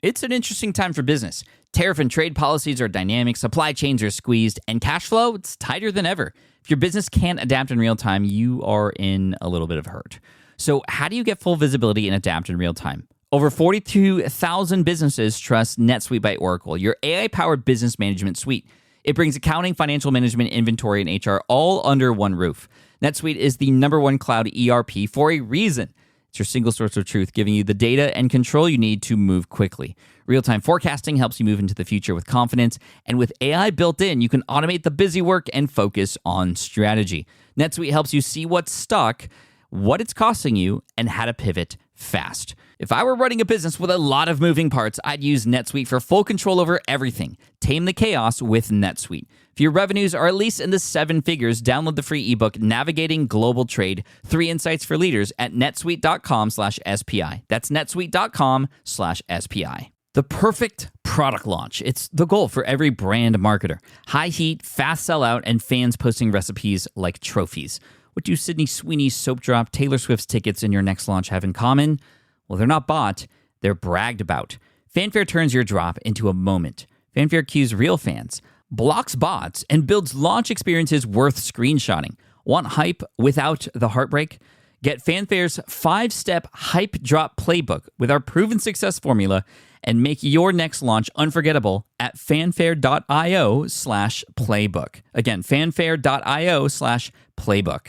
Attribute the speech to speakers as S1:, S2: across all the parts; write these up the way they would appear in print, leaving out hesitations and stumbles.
S1: It's an interesting time for business. Tariff and trade policies are dynamic, supply chains are squeezed, and cash flow, it's tighter than ever. If your business can't adapt in real time, you are in a little bit of hurt. So how do you get full visibility and adapt in real time? Over 42,000 businesses trust NetSuite by Oracle, your AI-powered business management suite. It brings accounting, financial management, inventory, and HR all under one roof. NetSuite is the #1 cloud ERP for a reason. It's your single source of truth, giving you the data and control you need to move quickly. Real-time forecasting helps you move into the future with confidence, and with AI built in, you can automate the busy work and focus on strategy. NetSuite helps you see what's stuck, what it's costing you, and how to pivot fast. If I were running a business with a lot of moving parts, I'd use NetSuite for full control over everything. Tame the chaos with NetSuite. If your revenues are at least in the 7 figures, download the free ebook, Navigating Global Trade, 3 Insights for Leaders at netsuite.com/SPI. That's netsuite.com/SPI. The perfect product launch. It's the goal for every brand marketer. High heat, fast sellout, and fans posting recipes like trophies. What do Sydney Sweeney's soap drop, Taylor Swift's tickets, and your next launch have in common? Well, they're not bought, they're bragged about. Fanfare turns your drop into a moment. Fanfare cues real fans, blocks bots, and builds launch experiences worth screenshotting. Want hype without the heartbreak? Get Fanfare's 5-step hype drop playbook with our proven success formula and make your next launch unforgettable at fanfare.io/playbook. Again, fanfare.io/playbook.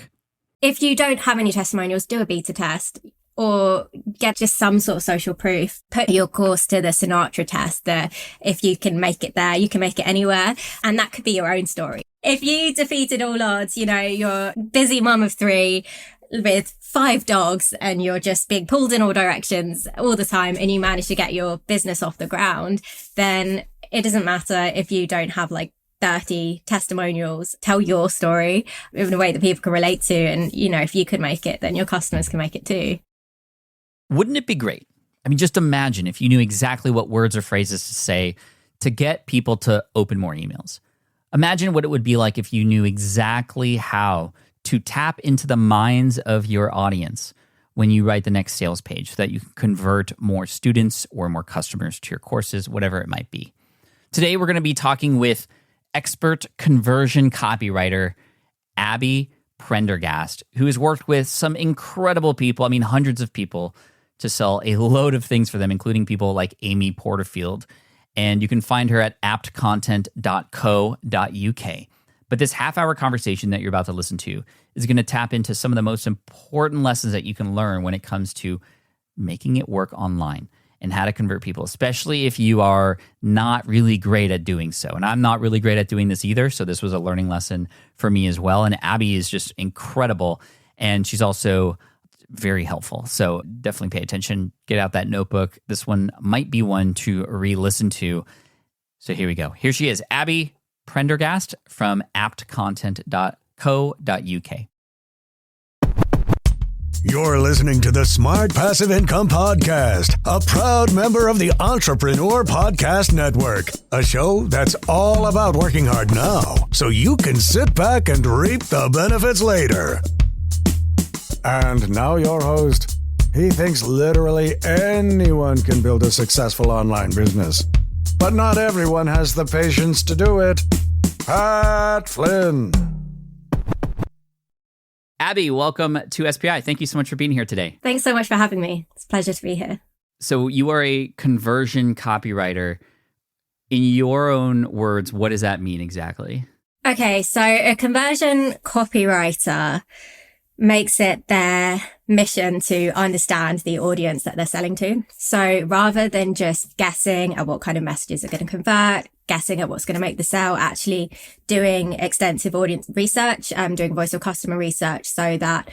S2: If you don't have any testimonials, do a beta test or get just some sort of social proof. Put your course to the Sinatra test that if you can make it there, you can make it anywhere. And that could be your own story. If you defeated all odds, you're a busy mum of 3 with 5 dogs and you're just being pulled in all directions all the time and you manage to get your business off the ground, then it doesn't matter if you don't have 30 testimonials. Tell your story in a way that people can relate to. And, if you could make it, then your customers can make it too.
S1: Wouldn't it be great? I mean, just imagine if you knew exactly what words or phrases to say to get people to open more emails. Imagine what it would be like if you knew exactly how to tap into the minds of your audience when you write the next sales page so that you can convert more students or more customers to your courses, whatever it might be. Today, we're going to be talking with expert conversion copywriter Abby Prendergast, who has worked with some incredible people, hundreds of people, to sell a load of things for them, including people like Amy Porterfield. And you can find her at aptcontent.co.uk. But this half-hour conversation that you're about to listen to is going to tap into some of the most important lessons that you can learn when it comes to making it work online and how to convert people, especially if you are not really great at doing so. And I'm not really great at doing this either, so this was a learning lesson for me as well. And Abby is just incredible, and she's also very helpful. So definitely pay attention. Get out that notebook. This one might be one to re-listen to. So here we go. Here she is, Abby Prendergast from aptcontent.co.uk.
S3: You're listening to the Smart Passive Income Podcast, a proud member of the Entrepreneur Podcast Network, a show that's all about working hard now so you can sit back and reap the benefits later. And now your host. He thinks literally anyone can build a successful online business, but not everyone has the patience to do it. Pat Flynn.
S1: Abby, welcome to SPI. Thank you so much for being here today.
S2: Thanks so much for having me. It's a pleasure to be here.
S1: So you are a conversion copywriter. In your own words, what does that mean exactly?
S2: Okay, so a conversion copywriter makes it their mission to understand the audience that they're selling to. So rather than just guessing at what kind of messages are going to convert, guessing at what's going to make the sale, actually doing extensive audience research, doing voice of customer research, so that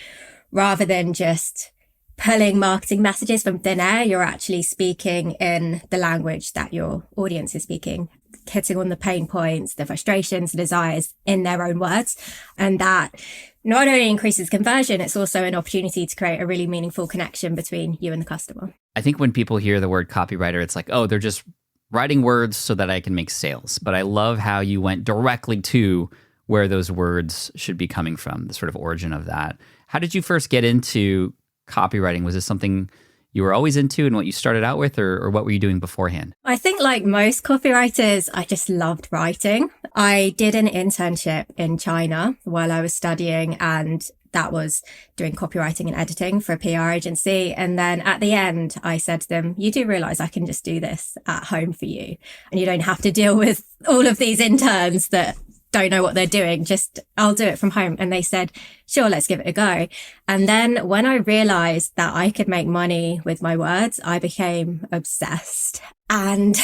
S2: rather than just pulling marketing messages from thin air, you're actually speaking in the language that your audience is speaking, hitting on the pain points, the frustrations, the desires in their own words. And that not only increases conversion, it's also an opportunity to create a really meaningful connection between you and the customer.
S1: I think when people hear the word copywriter, it's like, oh, they're just writing words so that I can make sales. But I love how you went directly to where those words should be coming from, the sort of origin of that. How did you first get into copywriting? Was this something you were always into and what you started out with, or what were you doing beforehand?
S2: I think like most copywriters, I just loved writing. I did an internship in China while I was studying, and that was doing copywriting and editing for a PR agency. And then at the end, I said to them, you do realize I can just do this at home for you. And you don't have to deal with all of these interns that don't know what they're doing. Just, I'll do it from home. And they said, sure, let's give it a go. And then when I realized that I could make money with my words, I became obsessed. And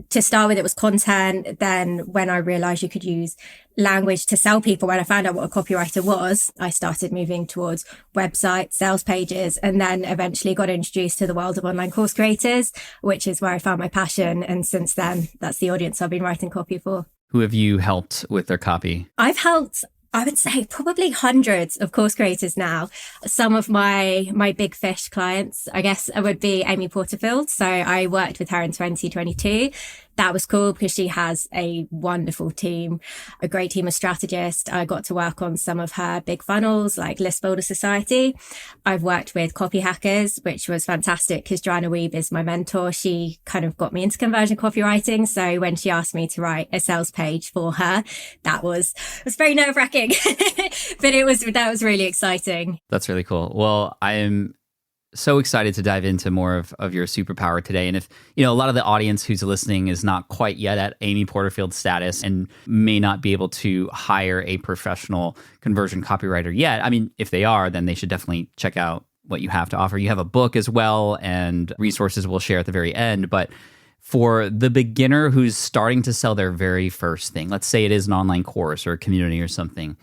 S2: to start with, it was content. Then when I realized you could use language to sell people, when I found out what a copywriter was, I started moving towards websites, sales pages, and then eventually got introduced to the world of online course creators, which is where I found my passion. And since then, that's the audience I've been writing copy for.
S1: Who have you helped with their copy?
S2: I've helped, I would say, probably hundreds of course creators now. Some of my big fish clients, I guess, would be Amy Porterfield. So I worked with her in 2022. That was cool because she has a wonderful team, a great team of strategists. I got to work on some of her big funnels like List Builder Society. I've worked with copy hackers, which was fantastic because Joanna Weeb is my mentor. She kind of got me into conversion copywriting. So when she asked me to write a sales page for her, it was very nerve wracking, but that was really exciting.
S1: That's really cool. Well, I am so excited to dive into more of your superpower today. And if, a lot of the audience who's listening is not quite yet at Amy Porterfield status and may not be able to hire a professional conversion copywriter yet, I mean, if they are, then they should definitely check out what you have to offer. You have a book as well and resources we'll share at the very end. But for the beginner who's starting to sell their very first thing, let's say it is an online course or a community or something,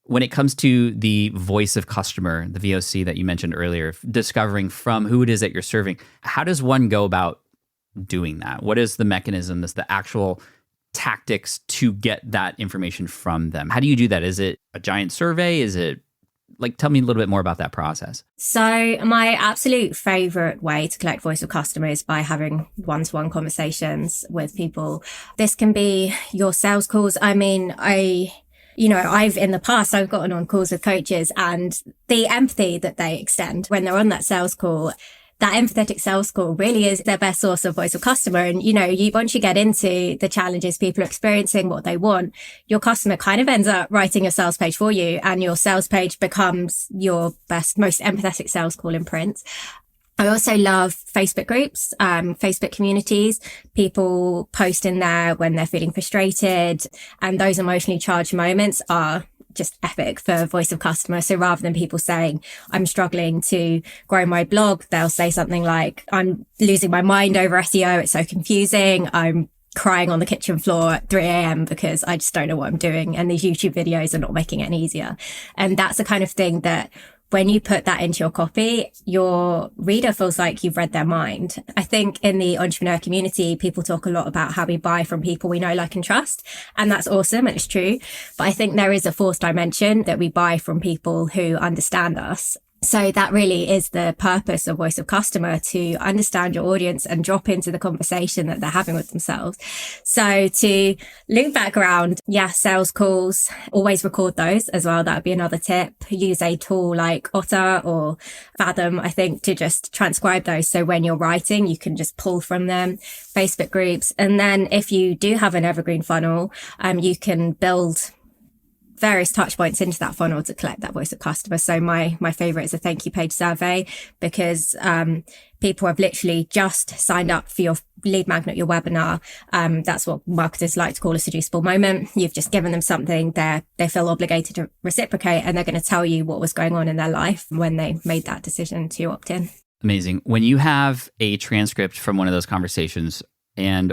S1: when it comes to the voice of customer, the VOC that you mentioned earlier, discovering from who it is that you're serving, how does one go about doing that? What is the mechanism, the actual tactics to get that information from them? How do you do that? Is it a giant survey? Is it tell me a little bit more about that process.
S2: So my absolute favorite way to collect voice of customer is by having one-to-one conversations with people. This can be your sales calls. I mean, in the past, I've gotten on calls with coaches, and the empathy that they extend when they're on that sales call, that empathetic sales call really is their best source of voice of customer. And, once you get into the challenges people are experiencing, what they want, your customer kind of ends up writing a sales page for you, and your sales page becomes your best, most empathetic sales call in print. I also love Facebook groups, Facebook communities. People post in there when they're feeling frustrated, and those emotionally charged moments are just epic for voice of customer. So rather than people saying, I'm struggling to grow my blog, they'll say something like, I'm losing my mind over SEO. It's so confusing. I'm crying on the kitchen floor at 3 a.m. because I just don't know what I'm doing. And these YouTube videos are not making it any easier. And that's the kind of thing that when you put that into your copy, your reader feels like you've read their mind. I think in the entrepreneur community, people talk a lot about how we buy from people we know, like, and trust. And that's awesome. And it's true. But I think there is a fourth dimension that we buy from people who understand us. So that really is the purpose of voice of customer, to understand your audience and drop into the conversation that they're having with themselves. So to loop back around, sales calls, always record those as well. That would be another tip. Use a tool like Otter or Fathom, I think, to just transcribe those. So when you're writing, you can just pull from them. Facebook groups. And then if you do have an evergreen funnel, you can build various touch points into that funnel to collect that voice of customer. So my favorite is a thank you page survey, because people have literally just signed up for your lead magnet, your webinar. That's what marketers like to call a seducible moment. You've just given them something they feel obligated to reciprocate, and they're going to tell you what was going on in their life when they made that decision to opt in.
S1: Amazing. When you have a transcript from one of those conversations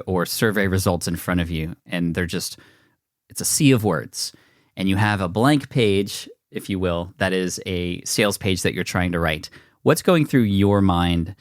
S1: or survey results in front of you, and it's a sea of words, and you have a blank page, if you will, that is a sales page that you're trying to write, what's going through your mind?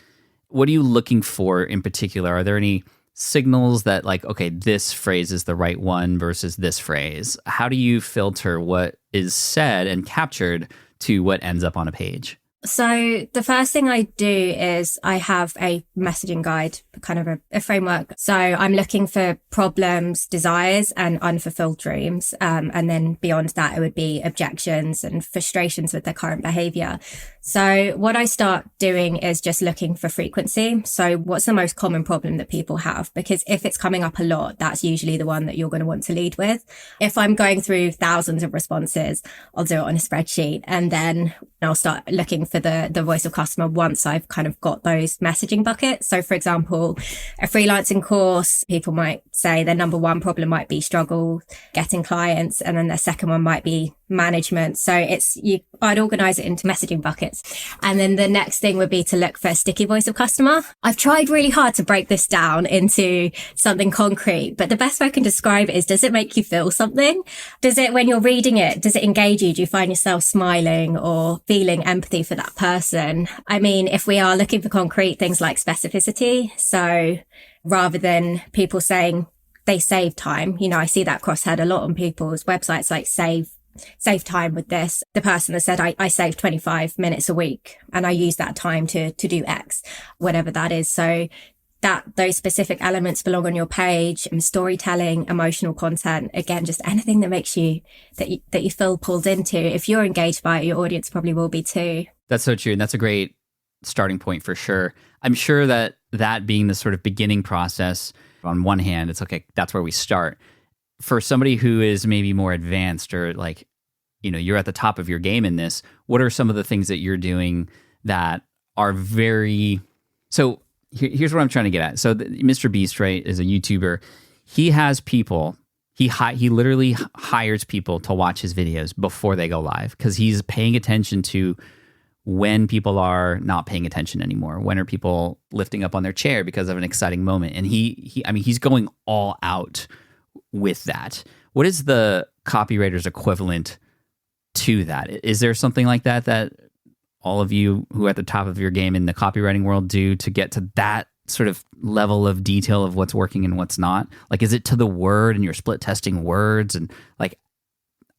S1: What are you looking for in particular? Are there any signals that okay, this phrase is the right one versus this phrase? How do you filter what is said and captured to what ends up on a page?
S2: So the first thing I do is I have a messaging guide, kind of a framework. So I'm looking for problems, desires, and unfulfilled dreams. And then beyond that, it would be objections and frustrations with their current behavior. So what I start doing is just looking for frequency. So what's the most common problem that people have? Because if it's coming up a lot, that's usually the one that you're going to want to lead with. If I'm going through thousands of responses, I'll do it on a spreadsheet, and then I'll start looking for the voice of customer once I've kind of got those messaging buckets. So for example, a freelancing course, people might say their number one problem might be struggle getting clients. And then their second one might be management. So I'd organize it into messaging buckets. And then the next thing would be to look for a sticky voice of customer. I've tried really hard to break this down into something concrete, but the best way I can describe it is, does it make you feel something? Does it, when you're reading it, does it engage you? Do you find yourself smiling or feeling empathy for that person? I mean, if we are looking for concrete things like specificity, so rather than people saying they save time, I see that crosshead a lot on people's websites, like save time with this. The person that said, I save 25 minutes a week and I use that time to do X, whatever that is. So that those specific elements belong on your page, and storytelling, emotional content, again, just anything that makes you, that you feel pulled into. If you're engaged by it, your audience probably will be too.
S1: That's so true. And that's a great starting point for sure. I'm sure that being the sort of beginning process, on one hand, it's okay, that's where we start. For somebody who is maybe more advanced, or like, you're at the top of your game in this, what are some of the things that you're doing that are very... So here's what I'm trying to get at. So Mr. Beast, right, is a YouTuber. He has people, he literally hires people to watch his videos before they go live, because he's paying attention to when people are not paying attention anymore. When are people lifting up on their chair because of an exciting moment? And he's going all out with that. What is the copywriter's equivalent to that? Is there something like that all of you who are at the top of your game in the copywriting world do to get to that sort of level of detail of what's working and what's not? Like, is it to the word and you're split testing words? And like,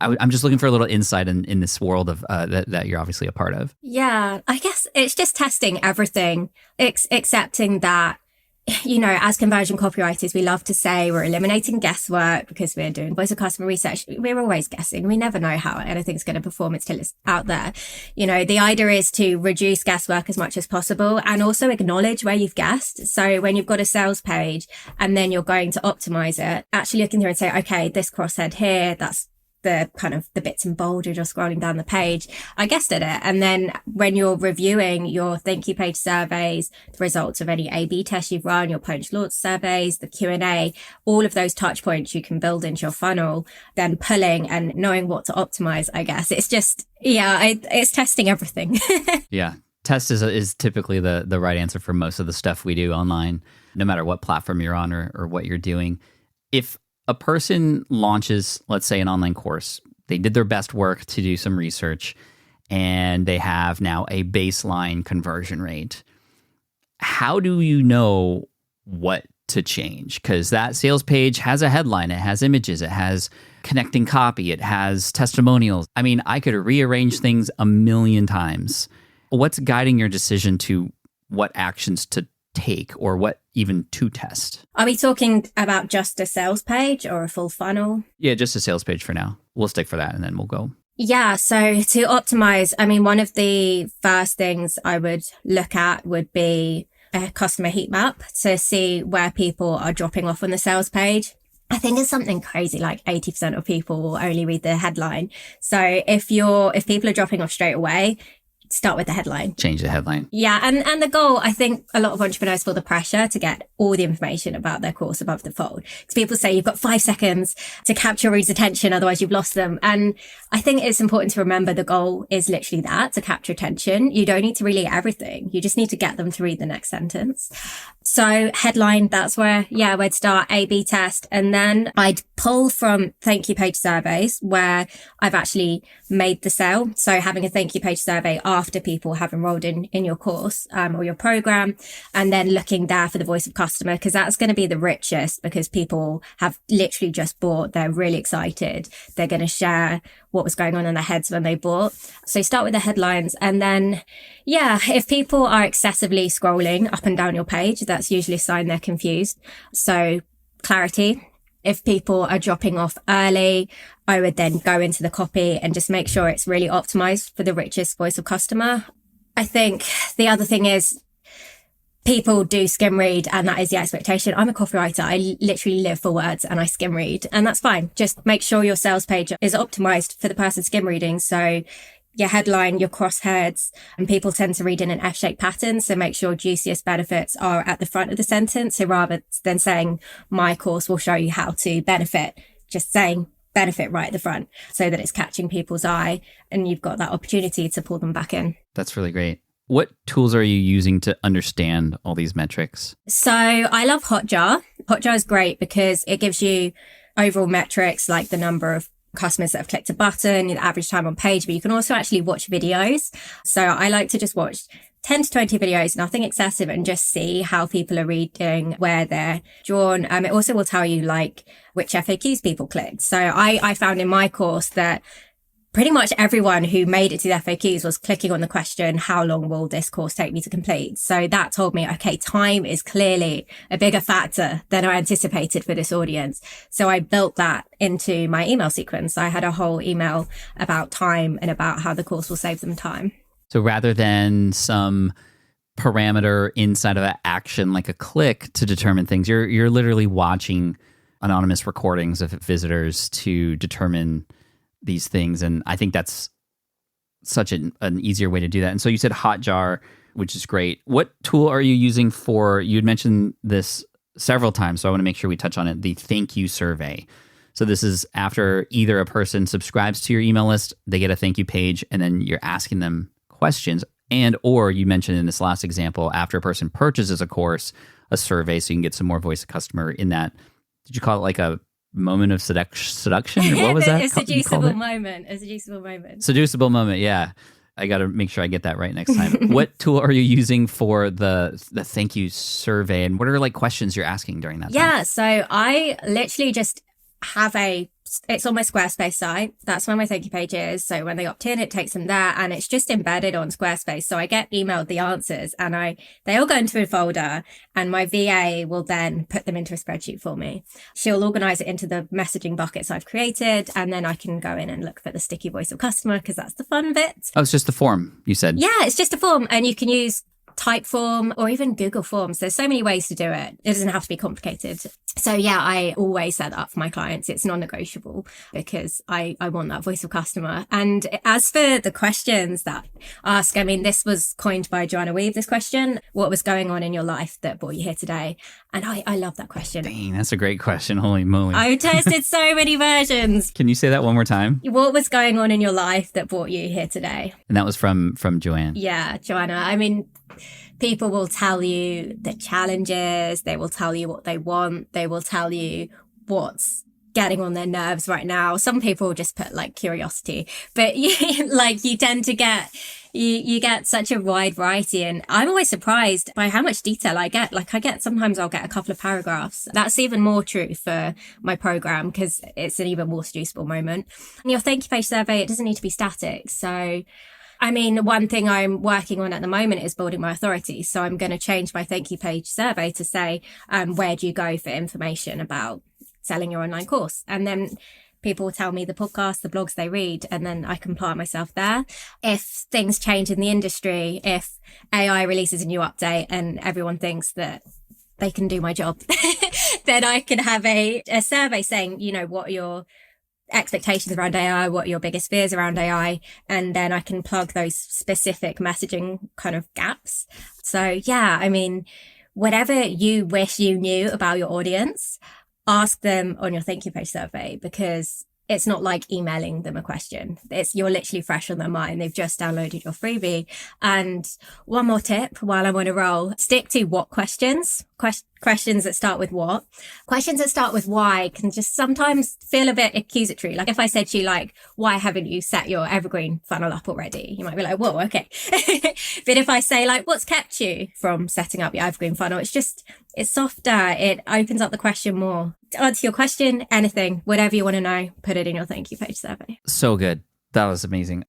S1: I'm just looking for a little insight in this world of that you're obviously a part of.
S2: Yeah, I guess it's just testing everything, accepting that, as conversion copywriters, we love to say we're eliminating guesswork because we're doing voice of customer research. We're always guessing. We never know how anything's going to perform until it's out there. The idea is to reduce guesswork as much as possible, and also acknowledge where you've guessed. So when you've got a sales page and then you're going to optimize it, actually looking through and say, okay, this crosshead here, that's the kind of the bits in bold as you're scrolling down the page, I guessed at it. And then when you're reviewing your thank you page surveys, the results of any A/B tests you've run, your post launch surveys, the Q&A, all of those touch points you can build into your funnel, then pulling and knowing what to optimize, I guess. It's just, it's testing everything.
S1: Yeah. Test is typically the right answer for most of the stuff we do online, no matter what platform you're on or what you're doing. If a person launches, let's say, an online course, they did their best work to do some research, and they have now a baseline conversion rate. How do you know what to change? Because that sales page has a headline, it has images, it has connecting copy, it has testimonials. I mean, I could rearrange things a million times. What's guiding your decision to what actions to take, or what even to test?
S2: Are we talking about just a sales page or a full funnel?
S1: Yeah, just a sales page for now. We'll stick for that and then we'll go.
S2: Yeah, so to optimize, I mean, one of the first things I would look at would be a customer heat map to see where people are dropping off on the sales page. I think it's something crazy, like 80% of people will only read the headline. So if people are dropping off straight away, start with the headline.
S1: Change the headline.
S2: Yeah. And the goal, I think a lot of entrepreneurs feel the pressure to get all the information about their course above the fold. Because people say you've got 5 seconds to capture your reader's attention, otherwise you've lost them. And I think it's important to remember the goal is literally that, to capture attention. You don't need to relay everything. You just need to get them to read the next sentence. So headline, that's where, we'd start A/B test. And then I'd pull from thank you page surveys where I've actually made the sale. So having a thank you page survey after people have enrolled in your course or your program, and then looking there for the voice of customer, because that's going to be the richest, because people have literally just bought. They're really excited. They're going to share what was going on in their heads when they bought. So start with the headlines. And then, if people are excessively scrolling up and down your page, that's usually a sign they're confused. So clarity. If people are dropping off early, I would then go into the copy and just make sure it's really optimized for the richest voice of customer. I think the other thing is people do skim read, and that is the expectation. I'm a copywriter. I literally live for words and I skim read, and that's fine. Just make sure your sales page is optimized for the person skim reading. So your headline, your crossheads, and people tend to read in an F-shaped pattern. So make sure juiciest benefits are at the front of the sentence. So rather than saying my course will show you how to benefit, just saying benefit right at the front so that it's catching people's eye and you've got that opportunity to pull them back in.
S1: That's really great. What tools are you using to understand all these metrics?
S2: So I love Hotjar. Hotjar is great because it gives you overall metrics like the number of customers that have clicked a button, the average time on page, but you can also actually watch videos. So I like to just watch 10 to 20 videos, nothing excessive, and just see how people are reading, where they're drawn. It also will tell you like which FAQs people clicked. So I found in my course that pretty much everyone who made it to the FAQs was clicking on the question, how long will this course take me to complete? So that told me, okay, time is clearly a bigger factor than I anticipated for this audience. So I built that into my email sequence. I had a whole email about time and about how the course will save them time.
S1: So rather than some parameter inside of an action, like a click to determine things, you're literally watching anonymous recordings of visitors to determine these things. And I think that's such an easier way to do that. And so you said Hotjar, which is great. What tool are you using for, you had mentioned this several times, so I want to make sure we touch on it, the thank you survey. So this is after either a person subscribes to your email list, they get a thank you page, and then you're asking them questions. And, or you mentioned in this last example, after a person purchases a course, a survey, so you can get some more voice of customer in that. Did you call it like a moment of seduction? Or what was that?
S2: A seducible moment. A seducible moment.
S1: Seducible moment, yeah. I got to make sure I get that right next time. What tool are you using for the thank you survey, and what are like questions you're asking during that time?
S2: Yeah, so I literally just have it's on my Squarespace site. That's where my thank you page is. So when they opt in, it takes them there, and it's just embedded on Squarespace. So I get emailed the answers, and they all go into a folder, and my VA will then put them into a spreadsheet for me. She'll organize it into the messaging buckets I've created, and then I can go in and look for the sticky voice of customer, because that's the fun bit.
S1: Oh, it's just a form, you said?
S2: Yeah, it's just a form, and you can use Typeform or even Google Forms. There's so many ways to do it. It doesn't have to be complicated. So yeah, I always set that up for my clients. It's non-negotiable because I want that voice of customer. And as for the questions that ask, I mean, this was coined by Joanna Weave, this question: what was going on in your life that brought you here today? And I love that question.
S1: Dang, that's a great question. Holy moly.
S2: I've tested so many versions.
S1: Can you say that one more time?
S2: What was going on in your life that brought you here today?
S1: And that was from Joanne.
S2: Yeah, Joanna. I mean, people will tell you the challenges, they will tell you what they want, they will tell you what's getting on their nerves right now. Some people will just put like curiosity, but you tend to get, you get such a wide variety. And I'm always surprised by how much detail I get. Sometimes I'll get a couple of paragraphs. That's even more true for my program because it's an even more seducible moment. And your thank you page survey, it doesn't need to be static. So I mean, one thing I'm working on at the moment is building my authority. So I'm going to change my thank you page survey to say, where do you go for information about selling your online course? And then people will tell me the podcasts, the blogs they read, and then I can plant myself there. If things change in the industry, if AI releases a new update and everyone thinks that they can do my job, then I can have a survey saying, you know, what are your expectations around AI, what are your biggest fears around AI, and then I can plug those specific messaging kind of gaps. So yeah, I mean, whatever you wish you knew about your audience, ask them on your thank you page survey, because it's not like emailing them a question. You're literally fresh on their mind. They've just downloaded your freebie. And one more tip while I'm on a roll, stick to what questions. questions that start with what. Questions that start with why can just sometimes feel a bit accusatory. Like if I said to you, like, why haven't you set your evergreen funnel up already? You might be like, whoa, okay. But if I say like, what's kept you from setting up your evergreen funnel? It's softer. It opens up the question more. To answer your question, anything, whatever you want to know, put it in your thank you page survey.
S1: So good. That was amazing.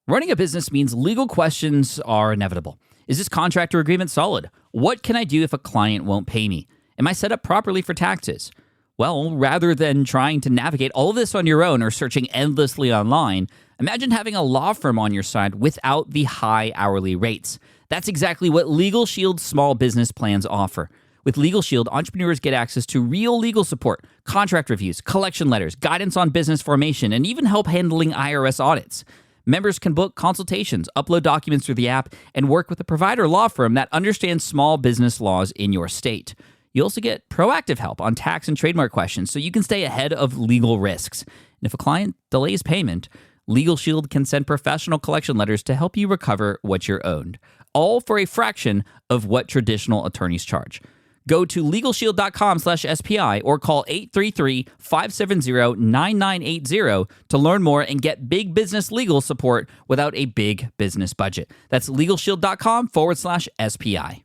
S1: Running a business means legal questions are inevitable. Is this contract or agreement solid? What can I do if a client won't pay me? Am I set up properly for taxes? Well, rather than trying to navigate all of this on your own or searching endlessly online, imagine having a law firm on your side without the high hourly rates. That's exactly what Legal Shield's small business plans offer. With Legal Shield, entrepreneurs get access to real legal support, contract reviews, collection letters, guidance on business formation, and even help handling IRS audits. Members can book consultations, upload documents through the app, and work with a provider law firm that understands small business laws in your state. You also get proactive help on tax and trademark questions so you can stay ahead of legal risks. And if a client delays payment, Legal Shield can send professional collection letters to help you recover what you're owed, all for a fraction of what traditional attorneys charge. Go to LegalShield.com/SPI or call 833-570-9980 to learn more and get big business legal support without a big business budget. That's LegalShield.com/SPI.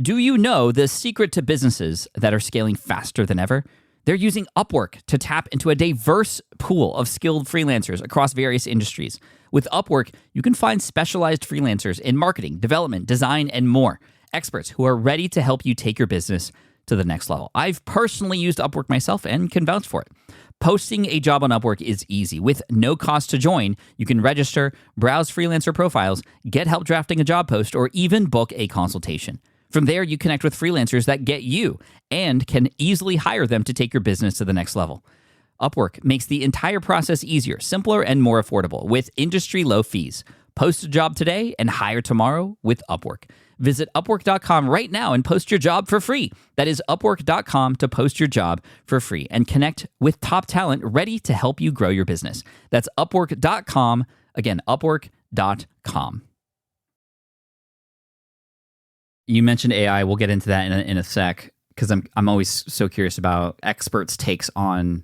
S1: Do you know the secret to businesses that are scaling faster than ever? They're using Upwork to tap into a diverse pool of skilled freelancers across various industries. With Upwork, you can find specialized freelancers in marketing, development, design, and more. Experts who are ready to help you take your business to the next level. I've personally used Upwork myself and can vouch for it. Posting a job on Upwork is easy. With no cost to join, you can register, browse freelancer profiles, get help drafting a job post, or even book a consultation. From there, you connect with freelancers that get you and can easily hire them to take your business to the next level. Upwork makes the entire process easier, simpler, and more affordable with industry-low fees. Post a job today and hire tomorrow with Upwork. Visit Upwork.com right now and post your job for free. That is Upwork.com to post your job for free and connect with top talent ready to help you grow your business. That's Upwork.com. Again, Upwork.com. You mentioned AI. We'll get into that in a sec because I'm always so curious about experts' takes on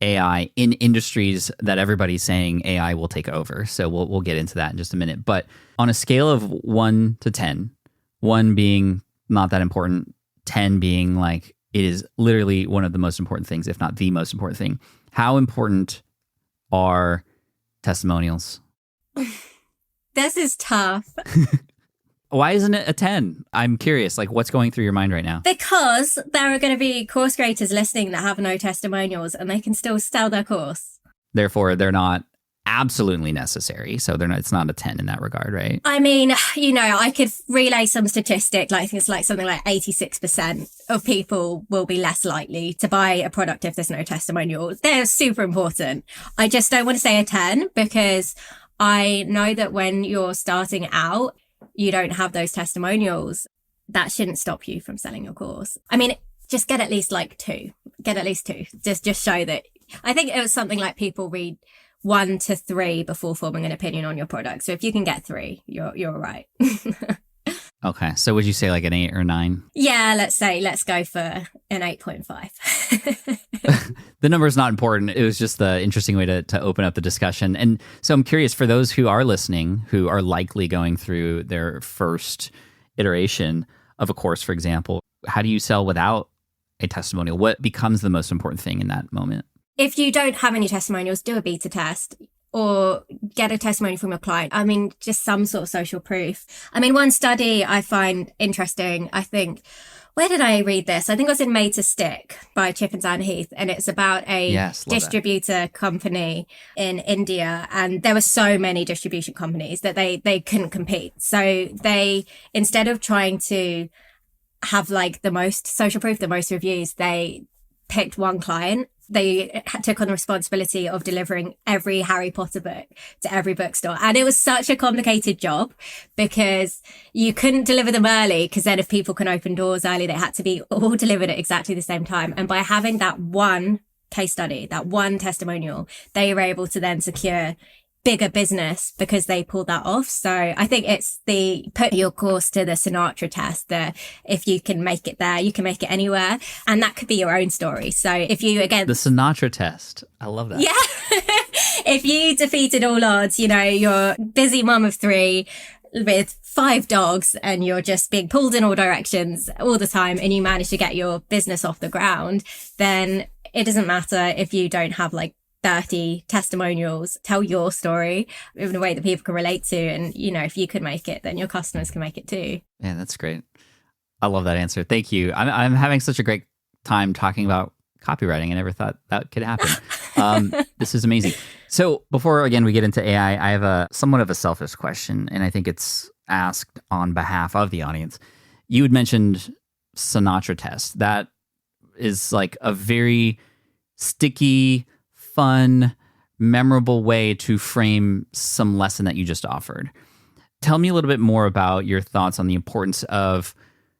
S1: AI in industries that everybody's saying AI will take over. So we'll get into that in just a minute. But on a scale of 1 to 10, 1 being not that important, 10 being like it is literally one of the most important things, if not the most important thing. How important are testimonials?
S2: This is tough.
S1: Why isn't it a 10? I'm curious, like what's going through your mind right now? Because
S2: there are going to be course creators listening that have no testimonials and they can still sell their course.
S1: Therefore, they're not absolutely necessary. So it's not a 10 in that regard, right?
S2: I mean, I could relay some statistic, like I think it's like something like 86% of people will be less likely to buy a product if there's no testimonial. They're super important. I just don't want to say a 10 because I know that when you're starting out, you don't have those testimonials. That shouldn't stop you from selling your course. I mean, just get at least like 2. Get at least 2. Just show that. I think it was something like people read 1 to 3 before forming an opinion on your product. So if you can get 3, you're all right.
S1: Okay. So would you say like an 8 or 9?
S2: Yeah, let's go for an 8.5.
S1: The number is not important. It was just the interesting way to open up the discussion. And so I'm curious for those who are listening, who are likely going through their first iteration of a course, for example, how do you sell without a testimonial? What becomes the most important thing in that moment?
S2: If you don't have any testimonials, do a beta test or get a testimony from a client. I mean, just some sort of social proof. I mean, one study I find interesting, I think, where did I read this? I think it was in Made to Stick by Chip and Dan Heath. And it's about a distributor company in India. And there were so many distribution companies that they couldn't compete. So they, instead of trying to have like the most social proof, the most reviews, they picked one client. They took on the responsibility of delivering every Harry Potter book to every bookstore. And it was such a complicated job because you couldn't deliver them early because then if people can open doors early, they had to be all delivered at exactly the same time. And by having that one case study, that one testimonial, they were able to then secure bigger business because they pulled that off. So I think it's put your course to the Sinatra test, that if you can make it there, you can make it anywhere. And that could be your own story. So if you, again,
S1: the Sinatra test. I love that.
S2: Yeah. If you defeated all odds, you're a busy mum of 3 with 5 dogs and you're just being pulled in all directions all the time and you manage to get your business off the ground, then it doesn't matter if you don't have 30 testimonials. Tell your story in a way that people can relate to. And, if you could make it, then your customers can make it too.
S1: Yeah, that's great. I love that answer. Thank you. I'm having such a great time talking about copywriting. I never thought that could happen. This is amazing. So before, again, we get into AI, I have somewhat of a selfish question, and I think it's asked on behalf of the audience. You had mentioned Sinatra test. That is a very sticky, fun, memorable way to frame some lesson that you just offered. Tell me a little bit more about your thoughts on the importance of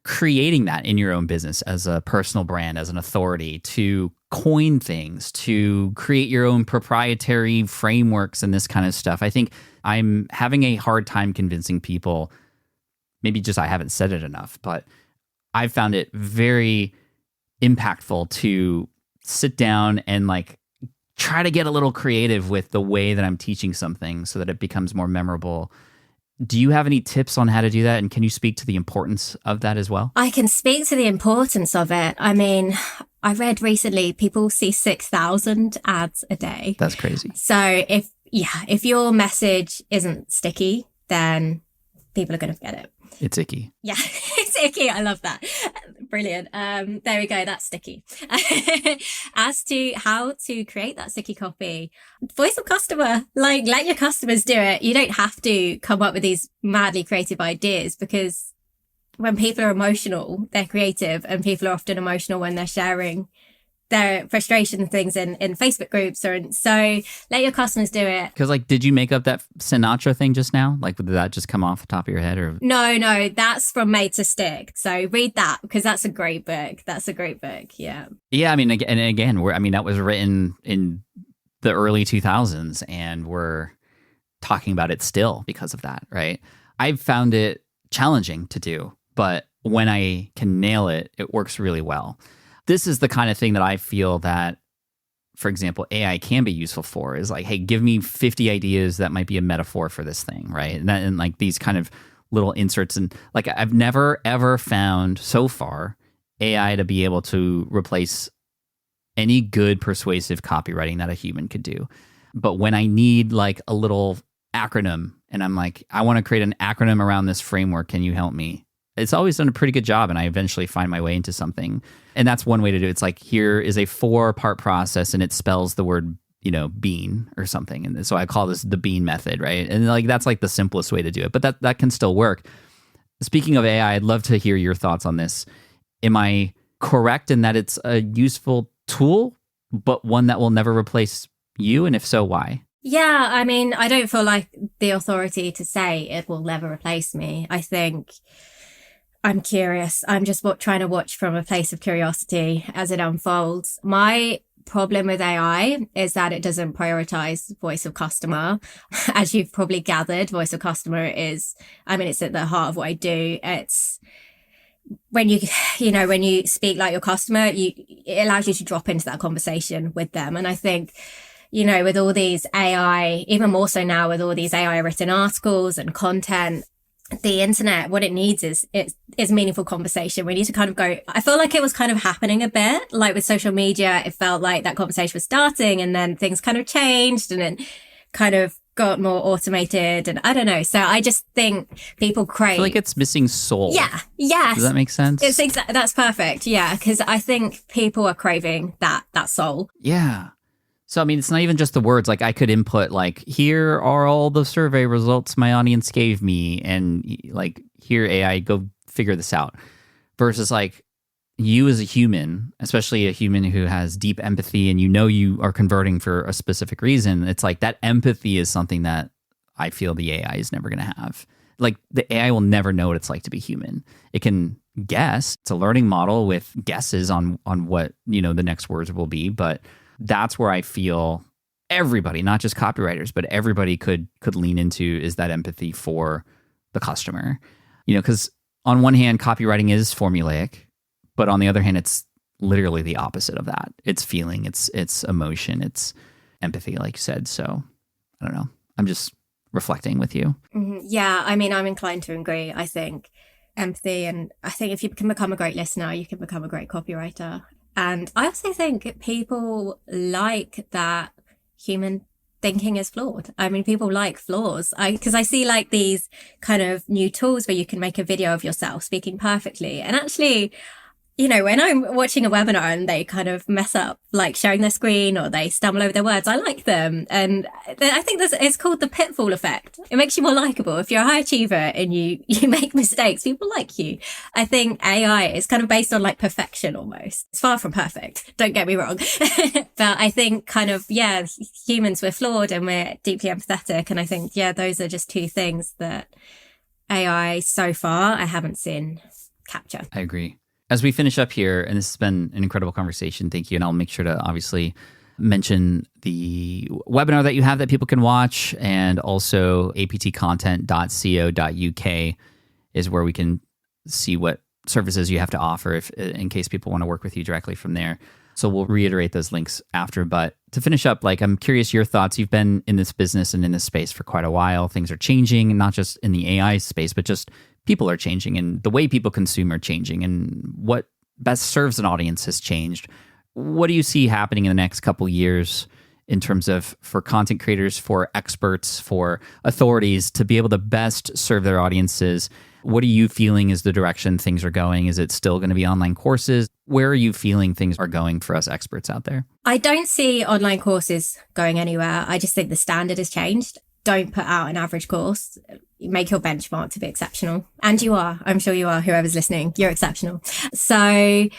S1: creating that in your own business as a personal brand, as an authority, to coin things, to create your own proprietary frameworks and this kind of stuff. I think I'm having a hard time convincing people, maybe just I haven't said it enough, but I've found it very impactful to sit down and try to get a little creative with the way that I'm teaching something so that it becomes more memorable. Do you have any tips on how to do that? And can you speak to the importance of that as well?
S2: I can speak to the importance of it. I mean, I read recently people see 6,000 ads a day.
S1: That's crazy.
S2: So if your message isn't sticky, then people are going to forget it.
S1: It's icky.
S2: Yeah, it's icky. I love that. Brilliant. There we go. That's sticky. As to how to create that sticky copy, voice of customer, let your customers do it. You don't have to come up with these madly creative ideas, because when people are emotional, they're creative, and people are often emotional when they're sharing their frustration things in Facebook groups, so let your customers do it.
S1: Because did you make up that Sinatra thing just now? Did that just come off the top of your head? Or
S2: No, that's from Made to Stick. So read that, because that's a great book. Yeah.
S1: Yeah, I mean, again, that was written in the early 2000s, and we're talking about it still because of that, right? I've found it challenging to do, but when I can nail it, it works really well. This is the kind of thing that I feel that, for example, AI can be useful for, is hey, give me 50 ideas that might be a metaphor for this thing, right? And these kind of little inserts. And I've never, ever found so far AI to be able to replace any good persuasive copywriting that a human could do. But when I need a little acronym and I'm I want to create an acronym around this framework, can you help me? It's always done a pretty good job, and I eventually find my way into something. And that's one way to do it. It's here is a 4-part process, and it spells the word, bean or something. And so I call this the bean method, right? And that's the simplest way to do it, but that can still work. Speaking of AI, I'd love to hear your thoughts on this. Am I correct in that it's a useful tool, but one that will never replace you? And if so, why?
S2: Yeah, I mean, I don't feel like the authority to say it will never replace me. I think I'm curious. I'm just trying to watch from a place of curiosity as it unfolds. My problem with AI is that it doesn't prioritize voice of customer. As you've probably gathered, voice of customer is, it's at the heart of what I do. It's when you speak like your customer, it allows you to drop into that conversation with them. And I think, with all these AI, even more so now with all these AI written articles and content, the internet, what it needs is meaningful conversation. We need to kind of go, I feel like it was kind of happening a bit, with social media. It felt like that conversation was starting, and then things kind of changed, and it kind of got more automated, and I don't know. So I just think people crave. I
S1: feel like it's missing soul.
S2: Yeah. Yes.
S1: Does that make sense?
S2: That's perfect. Yeah. Because I think people are craving that soul.
S1: Yeah. So, it's not even just the words. I could input, here are all the survey results my audience gave me. And, here, AI, go figure this out. Versus, you as a human, especially a human who has deep empathy and you are converting for a specific reason, it's that empathy is something that I feel the AI is never going to have. The AI will never know what it's like to be human. It can guess. It's a learning model with guesses on what, the next words will be, but that's where I feel everybody, not just copywriters, but everybody could lean into is that empathy for the customer. Because on one hand, copywriting is formulaic, but on the other hand, it's literally the opposite of that. It's feeling, it's emotion, it's empathy, like you said. So I don't know. I'm just reflecting with you.
S2: Mm-hmm. Yeah, I mean, I'm inclined to agree. I think empathy, and I think if you can become a great listener, you can become a great copywriter. And I also think people like that human thinking is flawed. I mean, people like flaws. Because I see like these kind of new tools where you can make a video of yourself speaking perfectly. And actually, when I'm watching a webinar and they kind of mess up, like sharing their screen or they stumble over their words, I like them. And I think it's called the pitfall effect. It makes you more likable. If you're a high achiever and you make mistakes, people like you. I think AI is kind of based on like perfection almost. It's far from perfect. Don't get me wrong. But I think kind of, humans, we're flawed and we're deeply empathetic. And I think, those are just two things that AI so far I haven't seen capture.
S1: I agree. As we finish up here, and this has been an incredible conversation, thank you. And I'll make sure to obviously mention the webinar that you have that people can watch, and also aptcontent.co.uk is where we can see what services you have to offer in case people want to work with you directly from there. So we'll reiterate those links after. But to finish up, I'm curious your thoughts. You've been in this business and in this space for quite a while. Things are changing, not just in the AI space, but just people are changing, and the way people consume are changing, and what best serves an audience has changed. What do you see happening in the next couple years in terms of for content creators, for experts, for authorities to be able to best serve their audiences? What are you feeling is the direction things are going? Is it still going to be online courses? Where are you feeling things are going for us experts out there?
S2: I don't see online courses going anywhere. I just think the standard has changed. Don't put out an average course. Make your benchmark to be exceptional. And you are. I'm sure you are. Whoever's listening, you're exceptional. So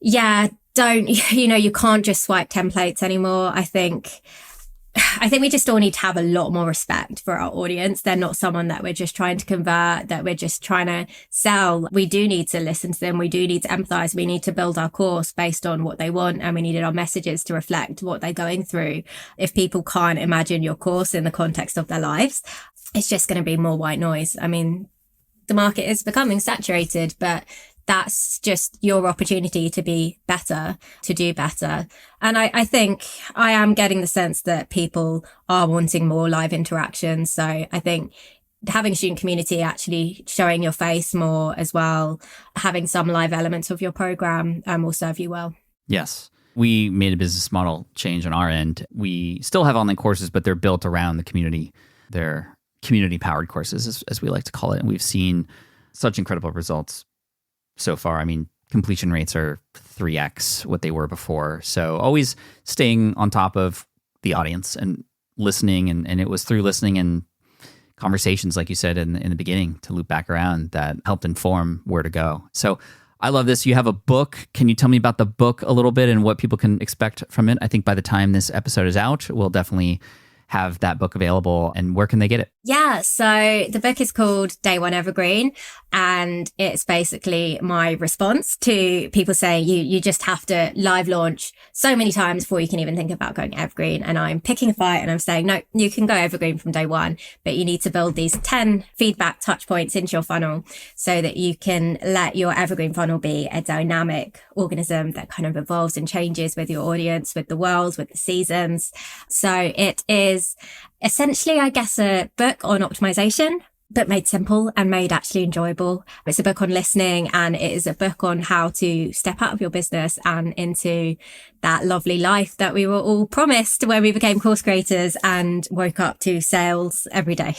S2: don't, you can't just swipe templates anymore. I think we just all need to have a lot more respect for our audience. They're not someone that we're just trying to convert, that we're just trying to sell. We do need to listen to them. We do need to empathize. We need to build our course based on what they want, and we needed our messages to reflect what they're going through. If people can't imagine your course in the context of their lives, it's just going to be more white noise. I mean, the market is becoming saturated, but that's just your opportunity to be better, to do better. And I think I am getting the sense that people are wanting more live interaction. So I think having a student community, actually showing your face more as well, having some live elements of your program will serve you well.
S1: Yes. We made a business model change on our end. We still have online courses, but they're built around the community. They're community-powered courses, as we like to call it. And we've seen such incredible results so far. I mean, completion rates are 3x what they were before. So always staying on top of the audience and listening. And it was through listening and conversations, like you said in the beginning, to loop back around, that helped inform where to go. So I love this. You have a book. Can you tell me about the book a little bit and what people can expect from it? I think by the time this episode is out, we'll definitely have that book available. And where can they get it?
S2: Yeah, so the book is called Day One Evergreen, and it's basically my response to people saying you just have to live launch so many times before you can even think about going evergreen. And I'm picking a fight and I'm saying, no, you can go evergreen from day one, but you need to build these 10 feedback touch points into your funnel so that you can let your evergreen funnel be a dynamic organism that kind of evolves and changes with your audience, with the world, with the seasons. So it is essentially, I guess, a book on optimization, but made simple and made actually enjoyable. It's a book on listening, and it is a book on how to step out of your business and into that lovely life that we were all promised when we became course creators and woke up to sales every day.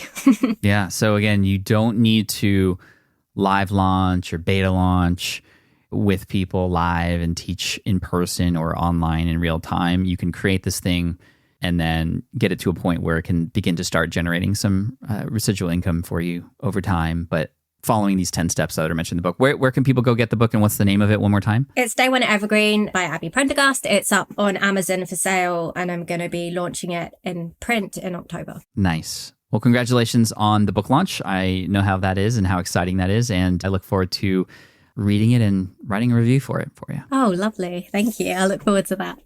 S1: Yeah. So again, you don't need to live launch or beta launch with people live and teach in person or online in real time. You can create this thing and then get it to a point where it can begin to start generating some residual income for you over time. But following these 10 steps that are mentioned in the book, where can people go get the book, and what's the name of it one more time?
S2: It's Day One Evergreen by Abby Prendergast. It's up on Amazon for sale, and I'm going to be launching it in print in October.
S1: Nice. Well, congratulations on the book launch. I know how that is and how exciting that is. And I look forward to reading it and writing a review for you.
S2: Oh, lovely. Thank you. I look forward to that.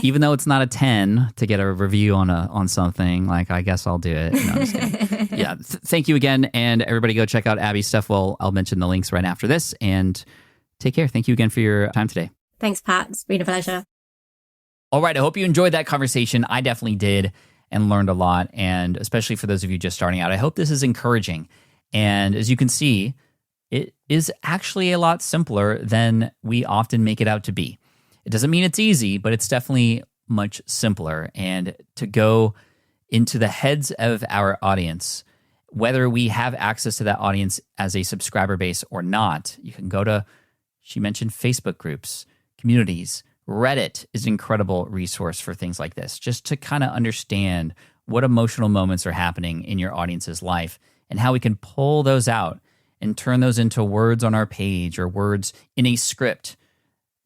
S1: Even though it's not a 10 to get a review on something, like, I guess I'll do it. No, I'm just kidding. Yeah. Thank you again. And everybody go check out Abby's stuff. I'll mention the links right after this. And take care. Thank you again for your time today.
S2: Thanks, Pat. It's been a pleasure.
S1: All right. I hope you enjoyed that conversation. I definitely did and learned a lot. And especially for those of you just starting out, I hope this is encouraging. And as you can see, it is actually a lot simpler than we often make it out to be. It doesn't mean it's easy, but it's definitely much simpler. And to go into the heads of our audience, whether we have access to that audience as a subscriber base or not, you can go to, she mentioned Facebook groups, communities. Reddit is an incredible resource for things like this, just to kind of understand what emotional moments are happening in your audience's life and how we can pull those out and turn those into words on our page or words in a script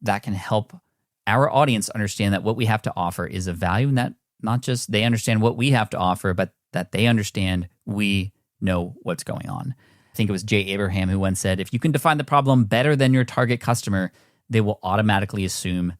S1: that can help our audience understand that what we have to offer is of value, and that not just they understand what we have to offer, but that they understand we know what's going on. I think it was Jay Abraham who once said, if you can define the problem better than your target customer, they will automatically assume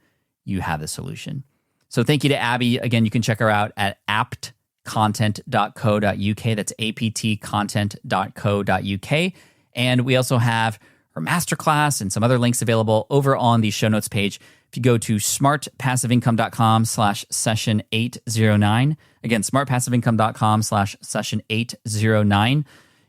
S1: you have the solution. So thank you to Abby. Again, you can check her out at aptcontent.co.uk. That's aptcontent.co.uk. And we also have her masterclass and some other links available over on the show notes page. If you go to smartpassiveincome.com/session809, again, smartpassiveincome.com/session809,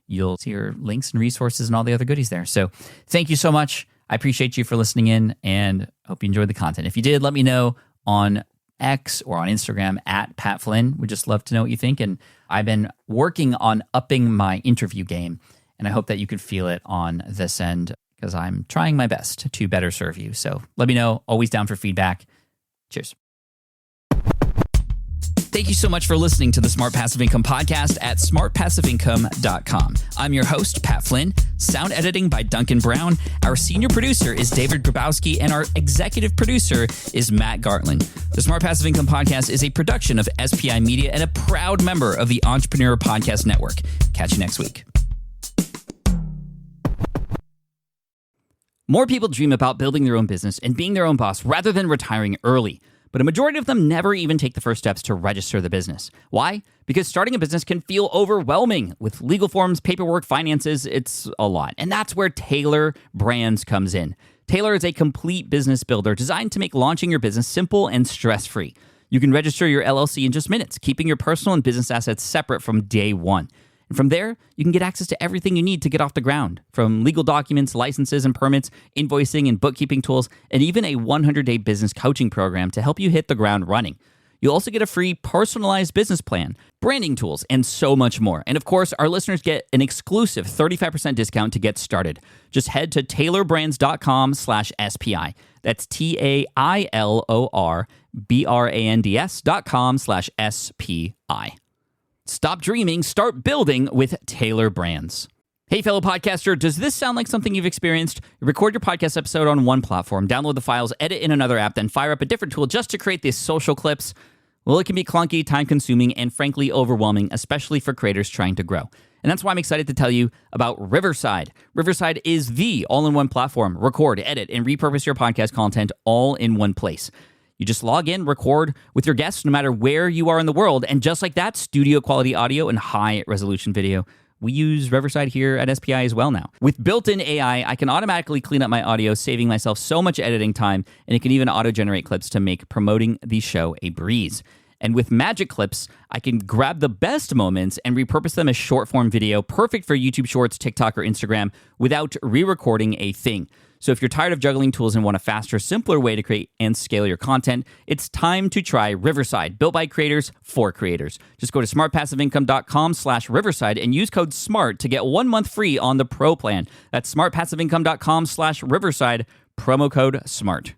S1: you'll see her links and resources and all the other goodies there. So thank you so much. I appreciate you for listening in and hope you enjoyed the content. If you did, let me know on X or on Instagram at Pat Flynn. We'd just love to know what you think. And I've been working on upping my interview game, and I hope that you can feel it on this end because I'm trying my best to better serve you. So let me know. Always down for feedback. Cheers. Thank you so much for listening to the Smart Passive Income podcast at smartpassiveincome.com. I'm your host, Pat Flynn. Sound editing by Duncan Brown. Our senior producer is David Grabowski, and our executive producer is Matt Gartland. The Smart Passive Income podcast is a production of SPI Media and a proud member of the Entrepreneur Podcast Network. Catch you next week. More people dream about building their own business and being their own boss rather than retiring early. But a majority of them never even take the first steps to register the business. Why? Because starting a business can feel overwhelming. With legal forms, paperwork, finances, it's a lot. And that's where Taylor Brands comes in. Taylor is a complete business builder designed to make launching your business simple and stress-free. You can register your LLC in just minutes, keeping your personal and business assets separate from day one. And from there, you can get access to everything you need to get off the ground, from legal documents, licenses and permits, invoicing and bookkeeping tools, and even a 100-day business coaching program to help you hit the ground running. You'll also get a free personalized business plan, branding tools, and so much more. And of course, our listeners get an exclusive 35% discount to get started. Just head to taylorbrands.com/SPI. That's TAILORBRANDS.com/SPI. Stop dreaming, start building with Taylor Brands. Hey, fellow podcaster, does this sound like something you've experienced? Record your podcast episode on one platform, download the files, edit in another app, then fire up a different tool just to create these social clips. Well, it can be clunky, time-consuming, and frankly overwhelming, especially for creators trying to grow. And that's why I'm excited to tell you about Riverside. Riverside is the all-in-one platform. Record, edit, and repurpose your podcast content all in one place. You just log in, record with your guests no matter where you are in the world, and just like that, studio quality audio and high resolution video. We use Riverside here at SPI as well now. With built-in AI, I can automatically clean up my audio, saving myself so much editing time, and it can even auto-generate clips to make promoting the show a breeze. And with Magic Clips, I can grab the best moments and repurpose them as short-form video, perfect for YouTube Shorts, TikTok, or Instagram, without re-recording a thing. So if you're tired of juggling tools and want a faster, simpler way to create and scale your content, it's time to try Riverside, built by creators for creators. Just go to smartpassiveincome.com/Riverside and use code SMART to get 1 month free on the Pro plan. That's smartpassiveincome.com/Riverside, promo code SMART.